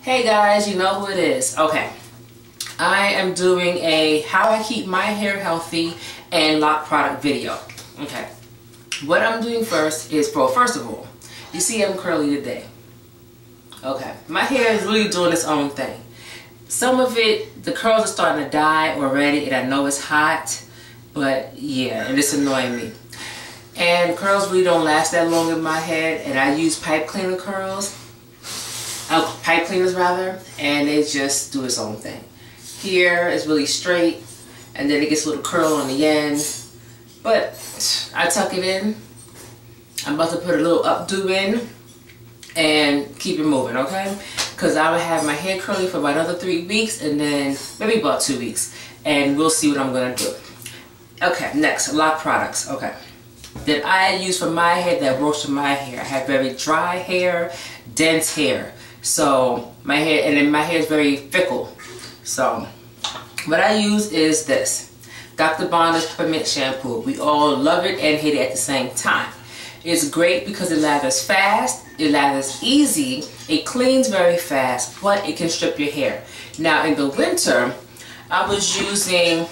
Hey guys, you know who it is. Okay, I am doing a how I keep my hair healthy and lock product video. Okay, what I'm doing first is, first of all, you see I'm curly today. Okay, my hair is really doing its own thing. Some of it, the curls are starting to die already, and I know it's hot, but yeah, and it's annoying me. And curls really don't last that long in my head, and I use pipe cleaner curls. Pipe cleaners rather, and they just do its own thing. Here is really straight, and then it gets a little curl on the end, but I tuck it in. I'm about to put a little updo in and keep it moving, okay? Because I will have my hair curly for about another 3 weeks, and then maybe about 2 weeks, and we'll see what I'm gonna do. Okay, next, lock products. Okay, that I use for my hair that works for my hair. I have very dry hair, dense hair. So my hair, and then my hair is very fickle. So what I use is this Dr. Bronner's Peppermint Shampoo. We all love it and hate it at the same time. It's great because it lathers fast, it lathers easy, it cleans very fast, but it can strip your hair. Now in the winter, I was using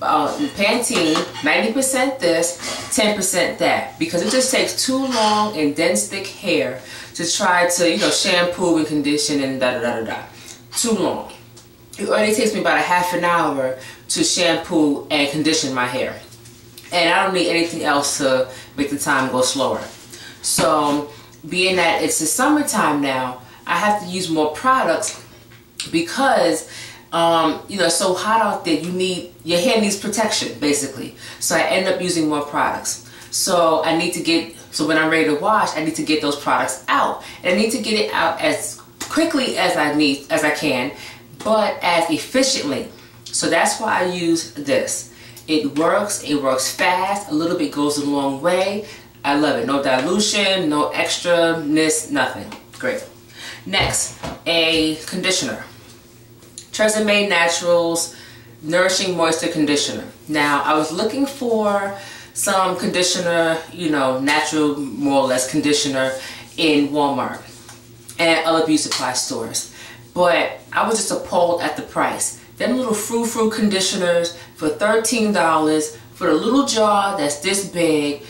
Pantene, 90% this, 10% that, because it just takes too long and dense thick hair to try to, shampoo and condition and da-da-da-da-da. Too long. It only takes me about a half an hour to shampoo and condition my hair. And I don't need anything else to make the time go slower. So, being that it's the summertime now, I have to use more products because it's so hot out there. Your hair needs protection, basically. So I end up using more products. So when I'm ready to wash, I need to get those products out. And I need to get it out as quickly as I can, but as efficiently. So that's why I use this. It works fast, a little bit goes a long way. I love it. No dilution, no extra-ness, nothing. Great. Next, a conditioner. TRESemmé Naturals Nourishing Moisture Conditioner. Now, I was looking for some conditioner, natural, more or less conditioner in Walmart and other beauty supply stores. But I was just appalled at the price. Them little frou-frou conditioners for $13 for a little jar that's this big.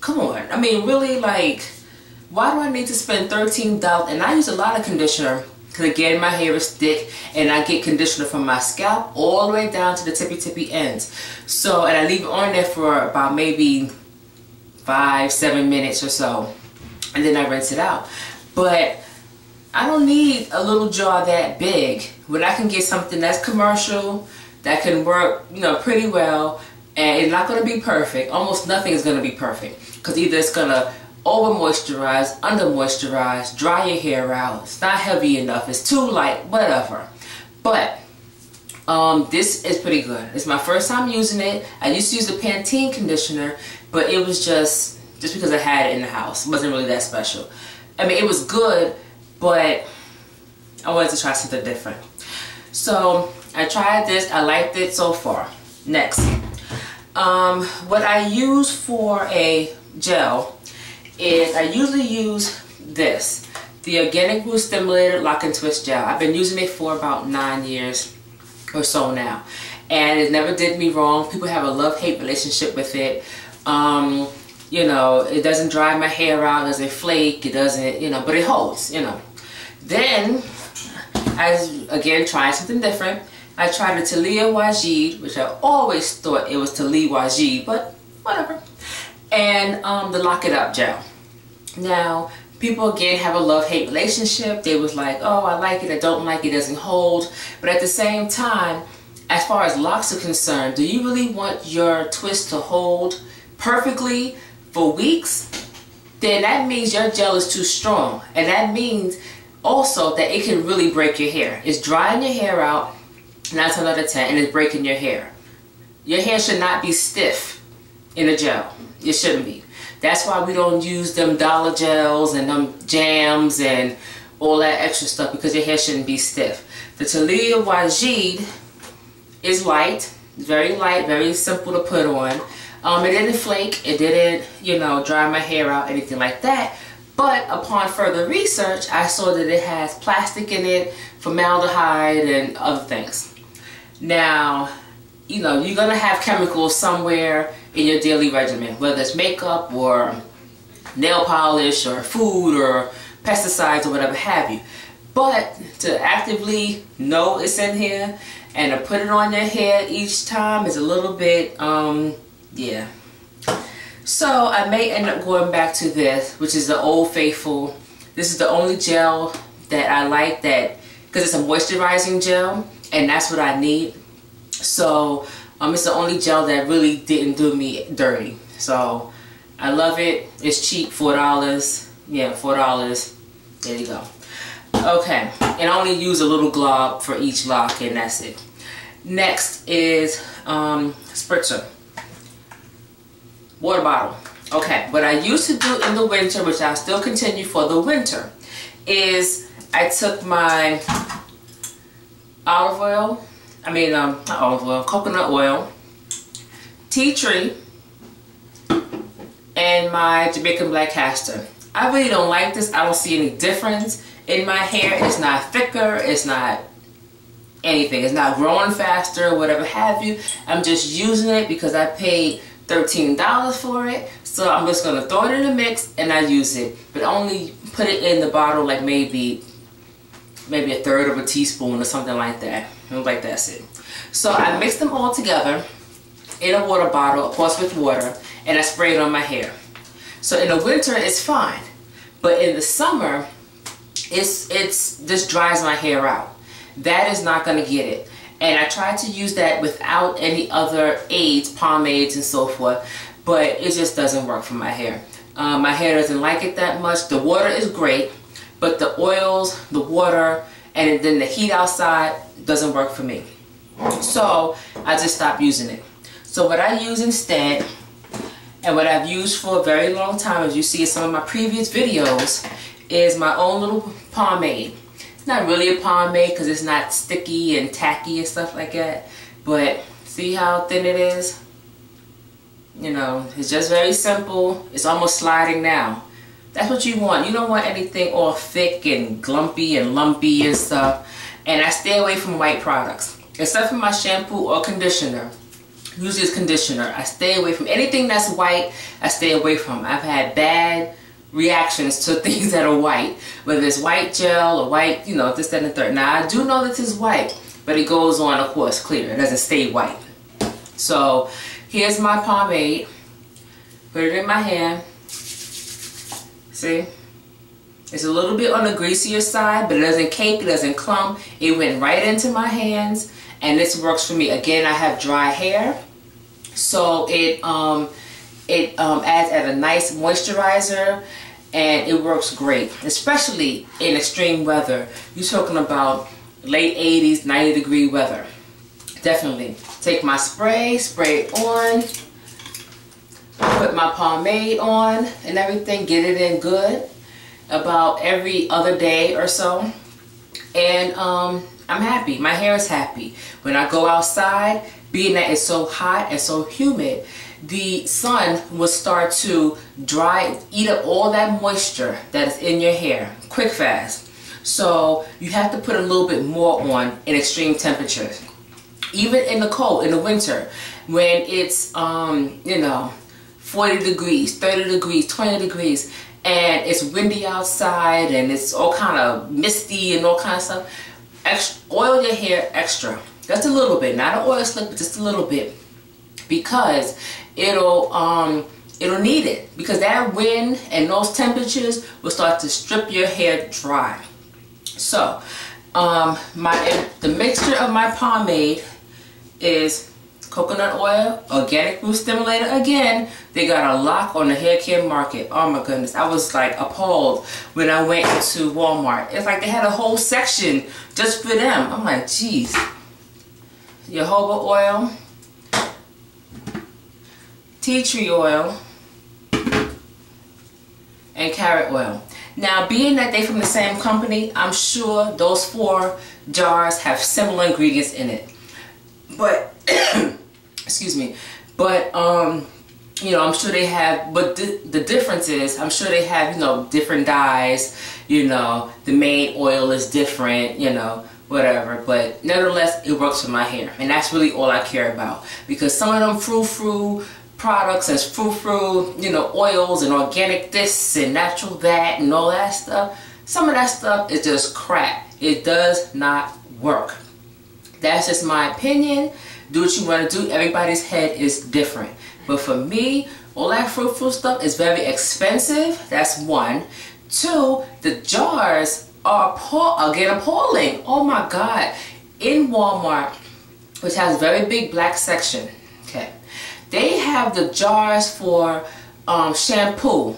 Come on. I mean, really, why do I need to spend $13? And I use a lot of conditioner. Because again, my hair is thick and I get conditioner from my scalp all the way down to the tippy ends. So, and I leave it on there for about maybe 5-7 minutes or so. And then I rinse it out. But I don't need a little jar that big when I can get something that's commercial, that can work, pretty well. And it's not going to be perfect. Almost nothing is going to be perfect. Because either it's going to over moisturize, under moisturize, dry your hair out. It's not heavy enough, it's too light, whatever. But this is pretty good. It's my first time using it. I used to use the Pantene conditioner, but it was just because I had it in the house. It wasn't really that special. I mean, it was good, but I wanted to try something different. So I tried this. I liked it so far. Next, what I use for a gel is I usually use this, the Organic Root Stimulated Lock and Twist Gel. I've been using it for about 9 years or so now, and it never did me wrong. People have a love-hate relationship with it. It doesn't dry my hair out, it doesn't flake, it doesn't, but it holds, Then, again, trying something different, I tried the Talia Wajid, which I always thought it was Talia Wajid, but whatever. And the Lock It Up gel. Now, people again have a love-hate relationship. They was like, oh, I like it, I don't like it, it doesn't hold. But at the same time, as far as locks are concerned, do you really want your twist to hold perfectly for weeks? Then that means your gel is too strong. And that means also that it can really break your hair. It's drying your hair out, 9 times out of 10, and it's breaking your hair. Your hair should not be stiff in a gel. It shouldn't be. That's why we don't use them dollar gels and them jams and all that extra stuff, because your hair shouldn't be stiff. The Talia Wajid is light, very light, very simple to put on. It didn't flake, it didn't, dry my hair out, anything like that. But upon further research, I saw that it has plastic in it, formaldehyde, and other things. Now, you know, you're going to have chemicals somewhere in your daily regimen, whether it's makeup or nail polish or food or pesticides or whatever have you. But to actively know it's in here and to put it on your hair each time is a little bit, yeah. So I may end up going back to this, which is the Old Faithful. This is the only gel that I like, that because it's a moisturizing gel and that's what I need. So it's the only gel that really didn't do me dirty. So I love it. It's cheap, $4. Yeah, $4. There you go. Okay, and I only use a little glob for each lock, and that's it. Next is spritzer. Water bottle. Okay, what I used to do in the winter, which I still continue for the winter, is I took my coconut oil, tea tree, and my Jamaican black castor. I really don't like this. I don't see any difference in my hair. It's not thicker. It's not anything. It's not growing faster, whatever have you. I'm just using it because I paid $13 for it. So I'm just going to throw it in the mix and I use it. But only put it in the bottle like maybe a third of a teaspoon or something like that. And like that's it. So I mix them all together in a water bottle, of course with water, and I spray it on my hair. So in the winter it's fine, but in the summer it's just dries my hair out. That is not going to get it. And I tried to use that without any other aids, pomades and so forth, but it just doesn't work for my hair. My hair doesn't like it that much. The water is great, but the oils, the water, and then the heat outside doesn't work for me. So I just stopped using it. So what I use instead, and what I've used for a very long time, as you see in some of my previous videos, is my own little pomade. It's not really a pomade because it's not sticky and tacky and stuff like that, but see how thin it is? You know, it's just very simple. It's almost sliding now. That's what you want. You don't want anything all thick and glumpy and lumpy and stuff. And I stay away from white products, except for my shampoo or conditioner. Usually it's conditioner. I stay away from anything that's white. I stay away from. I've had bad reactions to things that are white, whether it's white gel or white, you know, this, that, and the third. Now I do know this is white, but it goes on, of course, clear. It doesn't stay white. So here's my pomade. Put it in my hand. See? It's a little bit on the greasier side, but it doesn't cake, it doesn't clump. It went right into my hands, and this works for me. Again, I have dry hair, so it adds a nice moisturizer, and it works great, especially in extreme weather. You're talking about late 80s, 90-degree weather. Definitely. Take my spray it on, put my pomade on and everything, get it in good about every other day or so, and I'm happy. My hair is happy. When I go outside, being that it's so hot and so humid, the sun will start to eat up all that moisture that is in your hair quick fast. So you have to put a little bit more on in extreme temperatures. Even in the cold, in the winter, when it's you know, 40 degrees, 30 degrees, 20 degrees, and it's windy outside and it's all kind of misty and all kind of stuff, oil your hair extra. Just a little bit, not an oil slick, but just a little bit, because it'll need it, because that wind and those temperatures will start to strip your hair dry. So the mixture of my pomade is coconut oil, organic root stimulator. Again, they got a lock on the hair care market. Oh my goodness, I was like appalled when I went into Walmart. It's like they had a whole section just for them. I'm like, geez. Jojoba oil, tea tree oil, and carrot oil. Now, being that they're from the same company, I'm sure those 4 jars have similar ingredients in it. But excuse me, but You know, I'm sure they have, but the difference is, I'm sure they have, you know, different dyes, you know, the main oil is different, you know, whatever. But nevertheless, it works for my hair. And that's really all I care about. Because some of them frou-frou products and frou-frou, you know, oils and organic this and natural that and all that stuff, some of that stuff is just crap. It does not work. That's just my opinion. Do what you want to do. Everybody's head is different. But for me, all that frou-frou stuff is very expensive. That's one. Two, the jars are again appalling. Oh my God. In Walmart, which has a very big black section, okay, they have the jars for shampoo.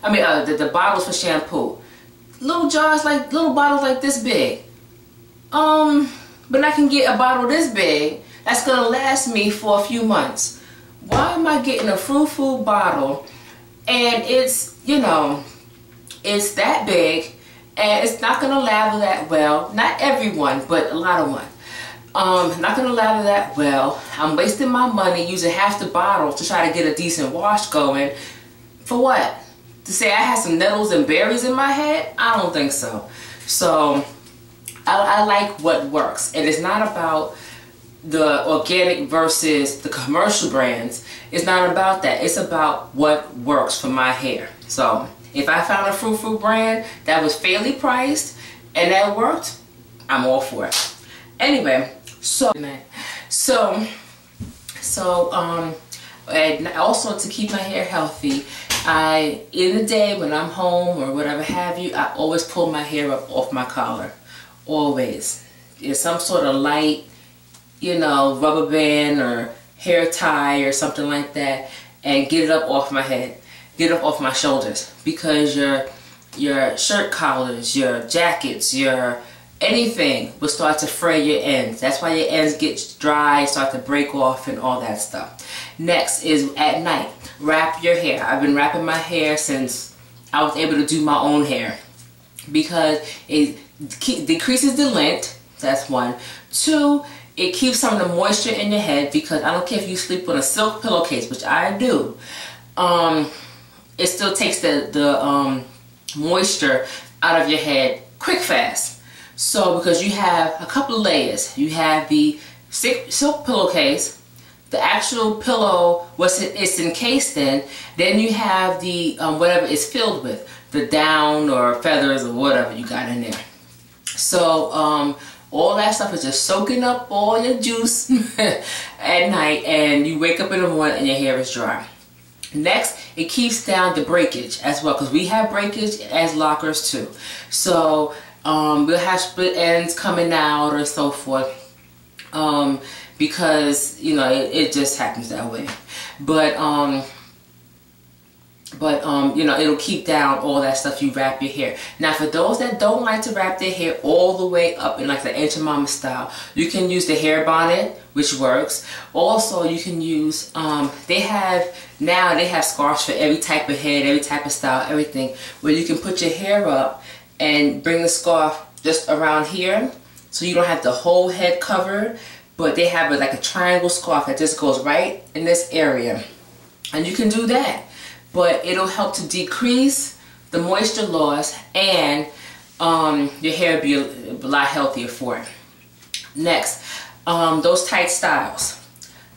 I mean, the bottles for shampoo. Little jars, like little bottles like this big. But I can get a bottle this big that's gonna last me for a few months. Why am I getting a frou-frou bottle and it's, you know, it's that big and it's not gonna lather that well? Not everyone, but a lot of one. Not gonna lather that well. I'm wasting my money using half the bottle to try to get a decent wash going. For what? To say I had some nettles and berries in my head? I don't think so. So I like what works, and it's not about the organic versus the commercial brands. It's not about that. It's about what works for my hair. So if I found a frou-frou brand that was fairly priced and that worked, I'm all for it. Anyway, and also to keep my hair healthy, in the day when I'm home or whatever have you, I always pull my hair up off my collar. Always. It's some sort of light, you know, rubber band or hair tie or something like that, and get it up off my head, get it up off my shoulders, because your shirt collars, your jackets, your anything will start to fray your ends. That's why your ends get dry, start to break off and all that stuff. Next is at night, wrap your hair. I've been wrapping my hair since I was able to do my own hair, because it decreases the length. That's one. Two, it keeps some of the moisture in your head, because I don't care if you sleep on a silk pillowcase, which I do. It still takes the moisture out of your head quick fast. So because you have a couple of layers, you have the silk pillowcase, the actual pillow, what it's encased in, then you have the whatever it's filled with, the down or feathers or whatever you got in there. So all that stuff is just soaking up all your juice at night, and you wake up in the morning and your hair is dry. Next, it keeps down the breakage as well, because we have breakage as lockers too. So we'll have split ends coming out or so forth, because you know it just happens that way. But you know, it'll keep down all that stuff you wrap your hair. Now for those that don't like to wrap their hair all the way up in like the Ancient Mama style, you can use the hair bonnet, which works. Also you can use, they have scarves for every type of head, every type of style, everything, where you can put your hair up and bring the scarf just around here, so you don't have the whole head covered, but they have like a triangle scarf that just goes right in this area, and you can do that. But it'll help to decrease the moisture loss, and your hair will be a lot healthier for it. Next, those tight styles.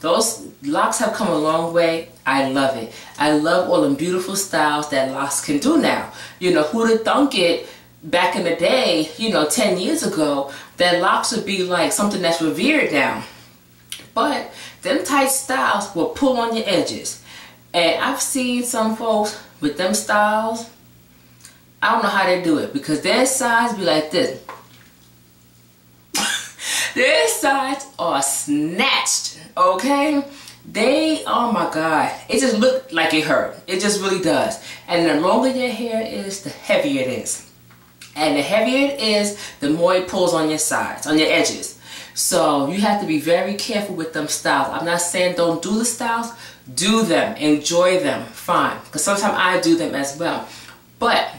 Those locks have come a long way. I love it. I love all the beautiful styles that locks can do now. You know, who'd have thunk it back in the day, you know, 10 years ago, that locks would be like something that's revered now. But them tight styles will pull on your edges. And I've seen some folks with them styles, I don't know how they do it, because their sides be like this. Their sides are snatched, okay? They, oh my God, it just look like it hurt. It just really does. And the longer your hair is, the heavier it is. And the heavier it is, the more it pulls on your sides, on your edges. So you have to be very careful with them styles. I'm not saying don't do the styles. Do them, enjoy them, fine, because sometimes I do them as well, but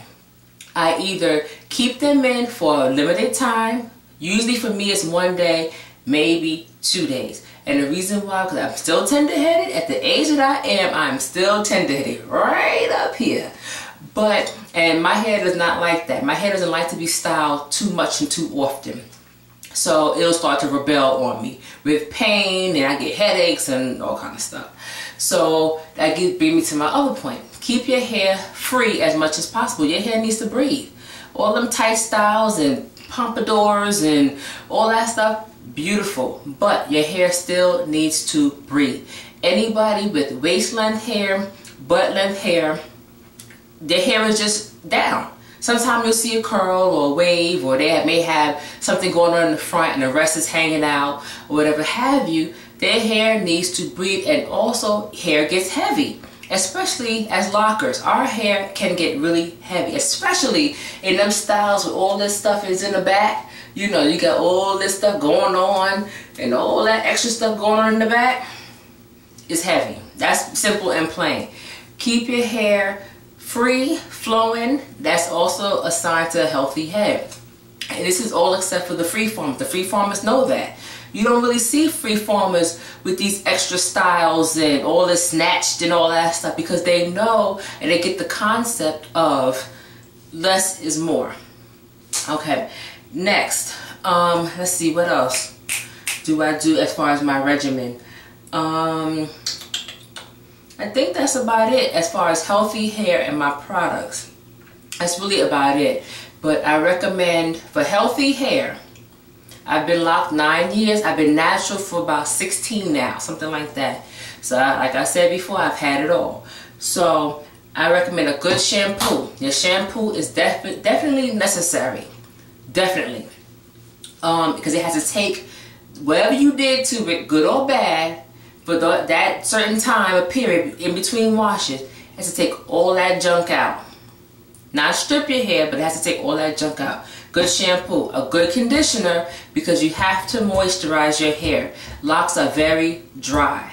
I either keep them in for a limited time. Usually for me it's 1 day, maybe 2 days, And the reason why, because I'm still tender-headed. At the age that I am, I'm still tender-headed, right up here. But, and my hair does not like that. My hair doesn't like to be styled too much and too often. So it'll start to rebel on me with pain, and I get headaches and all kind of stuff. So that brings me to my other point. Keep your hair free as much as possible. Your hair needs to breathe. All them tight styles and pompadours and all that stuff, beautiful. But your hair still needs to breathe. Anybody with waist length hair, butt length hair, their hair is just down. Sometimes you'll see a curl or a wave, or they may have something going on in the front and the rest is hanging out, or whatever have you. Their hair needs to breathe, and also hair gets heavy, especially as lockers. Our hair can get really heavy, especially in them styles where all this stuff is in the back. You know, you got all this stuff going on and all that extra stuff going on in the back. It's heavy. That's simple and plain. Keep your hair free, flowing. That's also a sign to a healthy head. And this is all except for the freeformers. The freeformers know that. You don't really see freeformers with these extra styles and all this snatched and all that stuff, because they know and they get the concept of less is more. Okay, next, let's see, what else do I do as far as my regimen? I think that's about it as far as healthy hair and my products. That's really about it. But I recommend for healthy hair, I've been locked 9 years. I've been natural for about 16 now, something like that. So like I said before, I've had it all. So I recommend a good shampoo. Your shampoo is definitely necessary. Definitely. Because it has to take whatever you did to it, good or bad, for that certain time, a period in between washes, it has to take all that junk out. Not strip your hair, but it has to take all that junk out. Good shampoo, a good conditioner, because you have to moisturize your hair. Locks are very dry,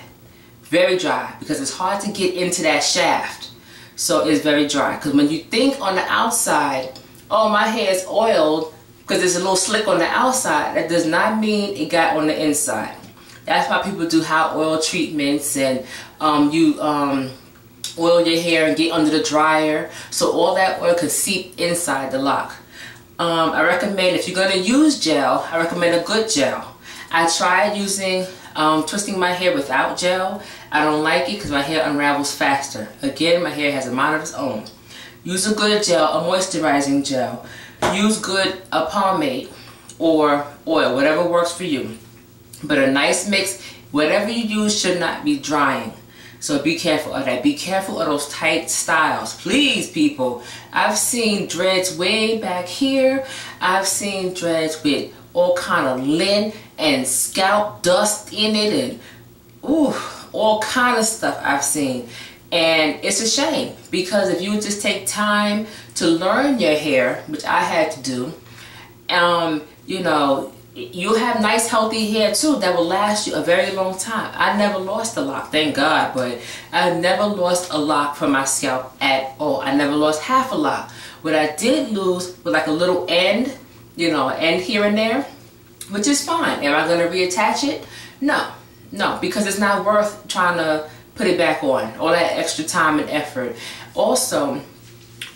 because it's hard to get into that shaft. So it's very dry. Because when you think on the outside, oh, my hair is oiled because it's a little slick on the outside, that does not mean it got on the inside. That's why people do hot oil treatments, and you oil your hair and get under the dryer, so all that oil can seep inside the lock. I recommend, if you're going to use gel, I recommend a good gel. I tried using twisting my hair without gel. I don't like it because my hair unravels faster. Again, my hair has a mind of its own. Use a good gel, a moisturizing gel. Use a pomade or oil, whatever works for you. But a nice mix, whatever you use should not be drying. So be careful of that. Be careful of those tight styles. Please, people. I've seen dreads way back here. I've seen dreads with all kind of lint and scalp dust in it, and ooh, all kind of stuff I've seen. And it's a shame, because if you would just take time to learn your hair, which I had to do, you know, you'll have nice healthy hair too that will last you a very long time. I never lost a lock, thank God, but I never lost a lock from my scalp at all. I never lost half a lock. What I did lose was like a little end, you know, end here and there, which is fine. Am I going to reattach it? No, because it's not worth trying to put it back on, all that extra time and effort. Also, if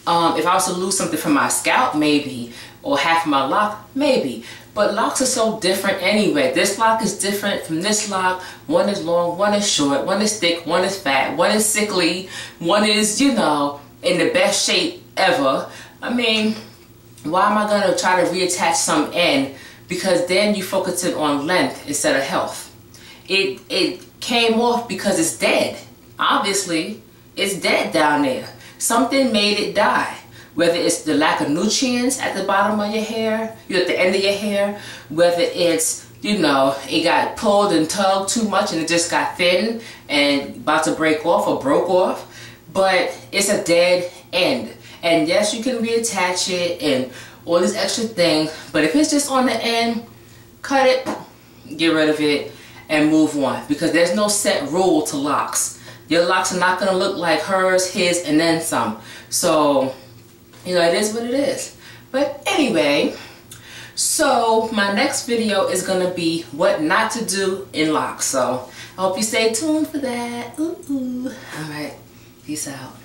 I was to lose something from my scalp, maybe, or half of my lock, maybe. But locks are so different anyway. This lock is different from this lock. One is long, one is short, one is thick, one is fat, one is sickly, one is, you know, in the best shape ever. I mean, why am I going to try to reattach some end? Because then you focus it on length instead of health. It came off because it's dead. Obviously, it's dead down there. Something made it die. Whether it's the lack of nutrients at the bottom of your hair, at the end of your hair, whether it's, you know, it got pulled and tugged too much and it just got thin and about to break off or broke off, but it's a dead end. And yes, you can reattach it and all these extra things, but if it's just on the end, cut it, get rid of it, and move on, because there's no set rule to locks. Your locks are not going to look like hers, his, and then some. So, you know, it is what it is. But anyway, So my next video is going to be what not to do in locks. So I hope you stay tuned for that. Ooh. All right. Peace out.